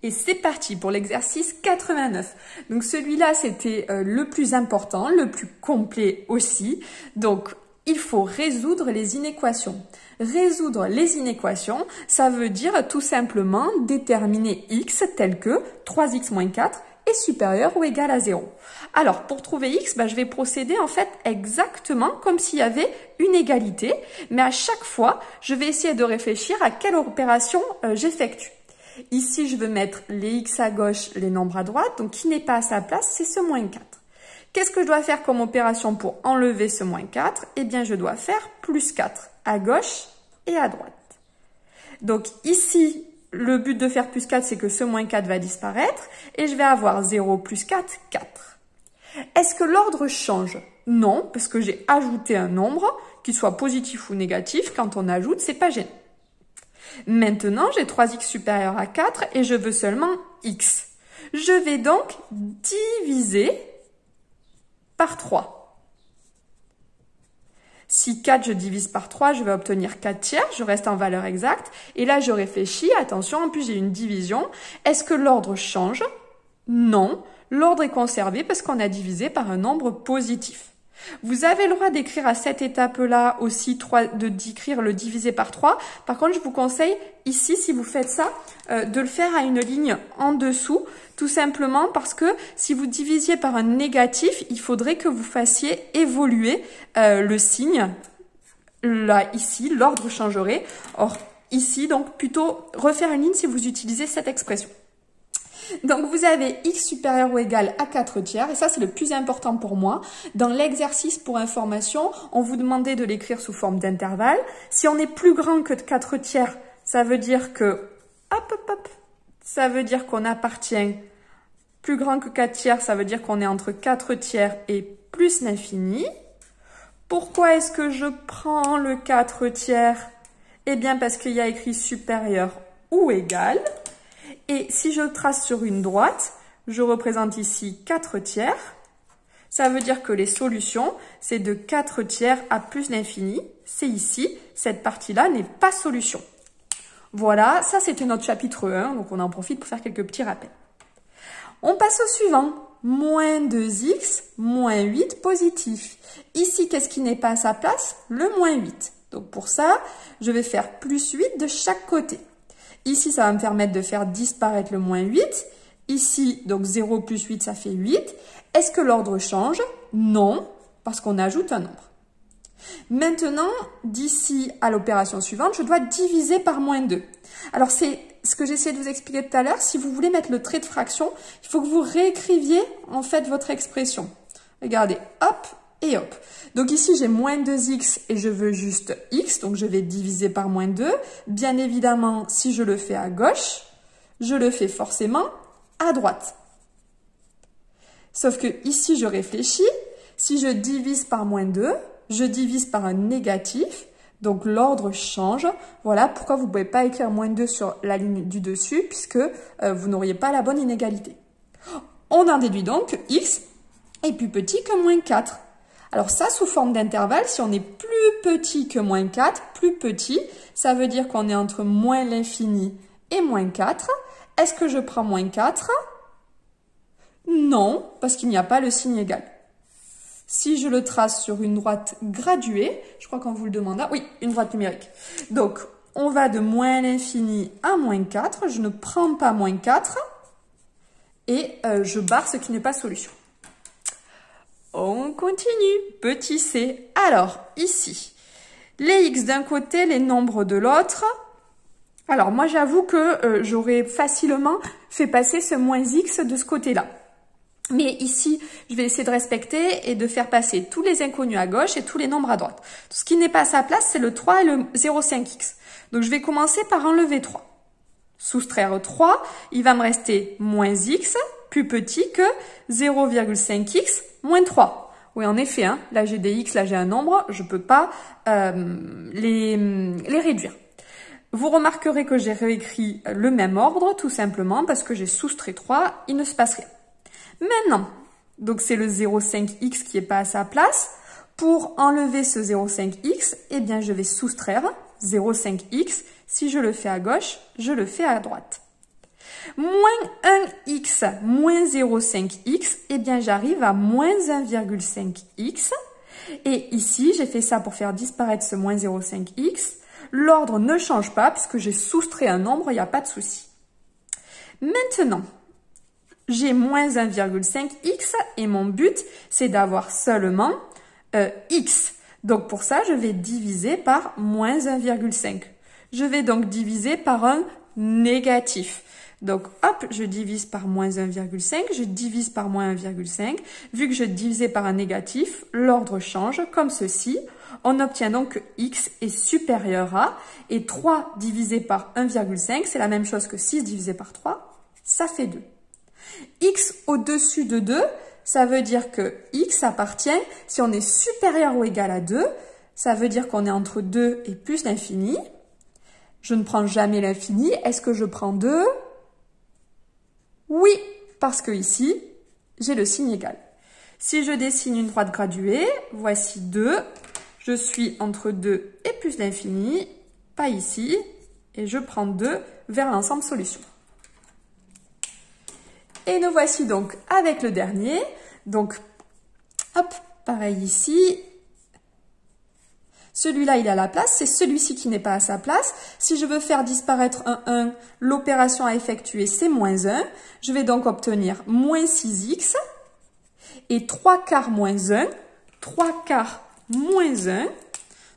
Et c'est parti pour l'exercice 89. Donc celui-là, c'était le plus important, le plus complet aussi. Donc, il faut résoudre les inéquations. Résoudre les inéquations, ça veut dire tout simplement déterminer x tel que 3x moins 4 est supérieur ou égal à 0. Alors, pour trouver x, je vais procéder en fait exactement comme s'il y avait une égalité, mais à chaque fois, je vais essayer de réfléchir à quelle opération j'effectue. Ici, je veux mettre les x à gauche, les nombres à droite, donc qui n'est pas à sa place, c'est ce moins 4. Qu'est-ce que je dois faire comme opération pour enlever ce moins 4? Eh bien, je dois faire plus 4 à gauche et à droite. Donc ici, le but de faire plus 4, c'est que ce moins 4 va disparaître et je vais avoir 0 plus 4, 4. Est-ce que l'ordre change? Non, parce que j'ai ajouté un nombre, qu'il soit positif ou négatif. Quand on ajoute, c'est pas gênant. Maintenant, j'ai 3x supérieur à 4 et je veux seulement x. Je vais donc diviser par 3. Si 4, je divise par 3, je vais obtenir 4 tiers, je reste en valeur exacte. Et là, je réfléchis, attention, en plus j'ai une division. Est-ce que l'ordre change? Non, l'ordre est conservé parce qu'on a divisé par un nombre positif. Vous avez le droit d'écrire à cette étape-là aussi d'écrire le divisé par 3. Par contre, je vous conseille ici, si vous faites ça, de le faire à une ligne en dessous, tout simplement parce que si vous divisiez par un négatif, il faudrait que vous fassiez évoluer le signe. Là, ici, l'ordre changerait. Or, ici, donc, plutôt refaire une ligne si vous utilisez cette expression. Donc, vous avez x supérieur ou égal à 4 tiers, et ça, c'est le plus important pour moi. Dans l'exercice pour information, on vous demandait de l'écrire sous forme d'intervalle. Si on est plus grand que 4 tiers, ça veut dire que, ça veut dire qu'on appartient. Plus grand que 4 tiers, ça veut dire qu'on est entre 4 tiers et plus l'infini. Pourquoi est-ce que je prends le 4 tiers? Eh bien, parce qu'il y a écrit supérieur ou égal. Et si je trace sur une droite, je représente ici 4 tiers. Ça veut dire que les solutions, c'est de 4 tiers à plus l'infini. C'est ici, cette partie-là n'est pas solution. Voilà, ça c'était notre chapitre 1, donc on en profite pour faire quelques petits rappels. On passe au suivant. Moins 2x, moins 8 positif. Ici, qu'est-ce qui n'est pas à sa place? Le moins 8. Donc pour ça, je vais faire plus 8 de chaque côté. Ici, ça va me permettre de faire disparaître le moins 8. Ici, donc 0 plus 8, ça fait 8. Est-ce que l'ordre change? Non, parce qu'on ajoute un nombre. Maintenant, d'ici à l'opération suivante, je dois diviser par moins 2. Alors, c'est ce que j'essayais de vous expliquer tout à l'heure. Si vous voulez mettre le trait de fraction, il faut que vous réécriviez, en fait, votre expression. Regardez, hop et hop. Donc ici, j'ai moins 2x et je veux juste x, donc je vais diviser par moins 2. Bien évidemment, si je le fais à gauche, je le fais forcément à droite. Sauf que ici, je réfléchis. Si je divise par moins 2, je divise par un négatif, donc l'ordre change. Voilà pourquoi vous ne pouvez pas écrire moins 2 sur la ligne du dessus, puisque vous n'auriez pas la bonne inégalité. On en déduit donc que x est plus petit que moins 4. Alors ça, sous forme d'intervalle, si on est plus petit que moins 4, plus petit, ça veut dire qu'on est entre moins l'infini et moins 4. Est-ce que je prends moins 4? Non, parce qu'il n'y a pas le signe égal. Si je le trace sur une droite graduée, je crois qu'on vous le demande là, oui, une droite numérique. Donc, on va de moins l'infini à moins 4, je ne prends pas moins 4, et je barre ce qui n'est pas solution. On continue, petit c. Alors, ici, les x d'un côté, les nombres de l'autre. Alors, moi, j'avoue que j'aurais facilement fait passer ce moins x de ce côté-là. Mais ici, je vais essayer de respecter et de faire passer tous les inconnus à gauche et tous les nombres à droite. Ce qui n'est pas à sa place, c'est le 3 et le 0,5x. Donc, je vais commencer par enlever 3. Soustraire 3, il va me rester moins x, plus petit que 0,5x moins 3. Oui, en effet, hein, là j'ai des x, là j'ai un nombre, je ne peux pas les réduire. Vous remarquerez que j'ai réécrit le même ordre, tout simplement parce que j'ai soustrait 3, il ne se passe rien. Maintenant, donc c'est le 0,5x qui n'est pas à sa place. Pour enlever ce 0,5x, eh bien je vais soustraire 0,5x. Si je le fais à gauche, je le fais à droite. Moins 1x moins 0,5x, eh bien j'arrive à moins 1,5x. Et ici, j'ai fait ça pour faire disparaître ce moins 0,5x. L'ordre ne change pas puisque j'ai soustrait un nombre, il n'y a pas de souci. Maintenant, j'ai moins 1,5x et mon but, c'est d'avoir seulement x. Donc pour ça, je vais diviser par moins 1,5. Je vais donc diviser par un négatif. Donc hop, je divise par moins 1,5, je divise par moins 1,5. Vu que je divisais par un négatif, l'ordre change comme ceci. On obtient donc que x est supérieur à, et 3 divisé par 1,5, c'est la même chose que 6 divisé par 3, ça fait 2. X au-dessus de 2, ça veut dire que x appartient, si on est supérieur ou égal à 2, ça veut dire qu'on est entre 2 et plus l'infini. Je ne prends jamais l'infini. Est-ce que je prends 2? Oui, parce que ici, j'ai le signe égal. Si je dessine une droite graduée, voici 2. Je suis entre 2 et plus l'infini, pas ici, et je prends 2 vers l'ensemble solution. Et nous voici donc avec le dernier. Donc, hop, pareil ici. Celui-là, il est à la place, c'est celui-ci qui n'est pas à sa place. Si je veux faire disparaître un 1, l'opération à effectuer, c'est moins 1. Je vais donc obtenir moins 6x et 3 quarts moins 1. 3 quarts moins 1.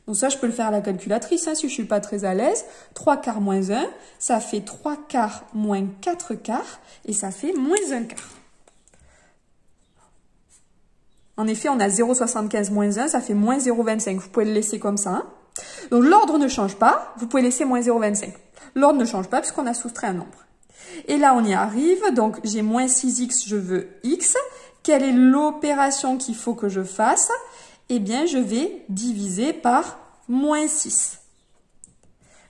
Donc ça, je peux le faire à la calculatrice si je ne suis pas très à l'aise. 3 quarts moins 1, ça fait 3 quarts moins 4 quarts et ça fait moins 1 quart. En effet, on a 0,75 moins 1, ça fait moins 0,25. Vous pouvez le laisser comme ça. Hein. Donc, l'ordre ne change pas. Vous pouvez laisser moins 0,25. L'ordre ne change pas puisqu'on a soustrait un nombre. Et là, on y arrive. Donc, j'ai moins 6x, je veux x. Quelle est l'opération qu'il faut que je fasse? Eh bien, je vais diviser par moins 6.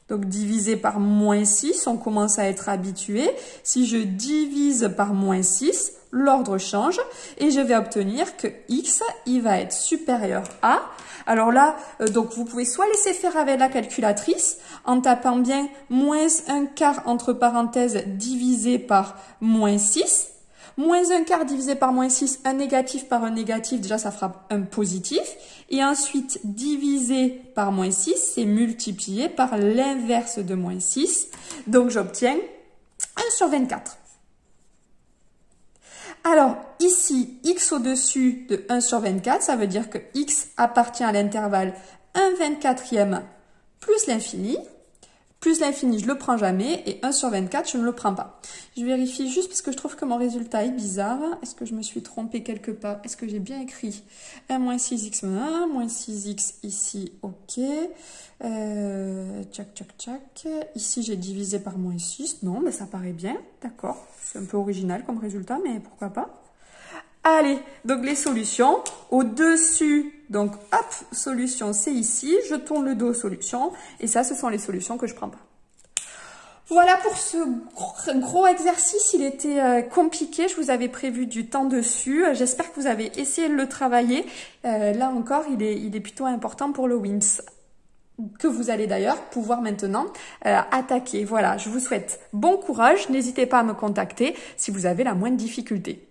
Donc, diviser par moins 6, on commence à être habitué. Si je divise par moins 6, l'ordre change et je vais obtenir que x, il va être supérieur à. Alors là, donc vous pouvez soit laisser faire avec la calculatrice en tapant bien moins 1 quart entre parenthèses divisé par moins 6. Moins 1 quart divisé par moins 6, un négatif par un négatif, déjà ça fera un positif. Et ensuite, divisé par moins 6, c'est multiplié par l'inverse de moins 6. Donc j'obtiens 1 sur 24. Alors, ici, x au-dessus de 1 sur 24, ça veut dire que x appartient à l'intervalle 1/24e plus l'infini. Plus l'infini, je ne le prends jamais, et 1 sur 24, je ne le prends pas. Je vérifie juste parce que je trouve que mon résultat est bizarre. Est-ce que je me suis trompée quelque part? Est-ce que j'ai bien écrit 1 moins 6x moins 1, moins 6x ici, ok. Tchac, tchac, tchac. Ici, j'ai divisé par moins 6. Non, mais ça paraît bien, d'accord. C'est un peu original comme résultat, mais pourquoi pas. Allez, donc les solutions, au-dessus, donc hop, solution c'est ici, je tourne le dos aux solutions, et ça ce sont les solutions que je prends pas. Voilà pour ce gros exercice, il était compliqué, je vous avais prévu du temps dessus, j'espère que vous avez essayé de le travailler, là encore il est plutôt important pour le WIMS, que vous allez d'ailleurs pouvoir maintenant attaquer. Voilà, je vous souhaite bon courage, n'hésitez pas à me contacter si vous avez la moindre difficulté.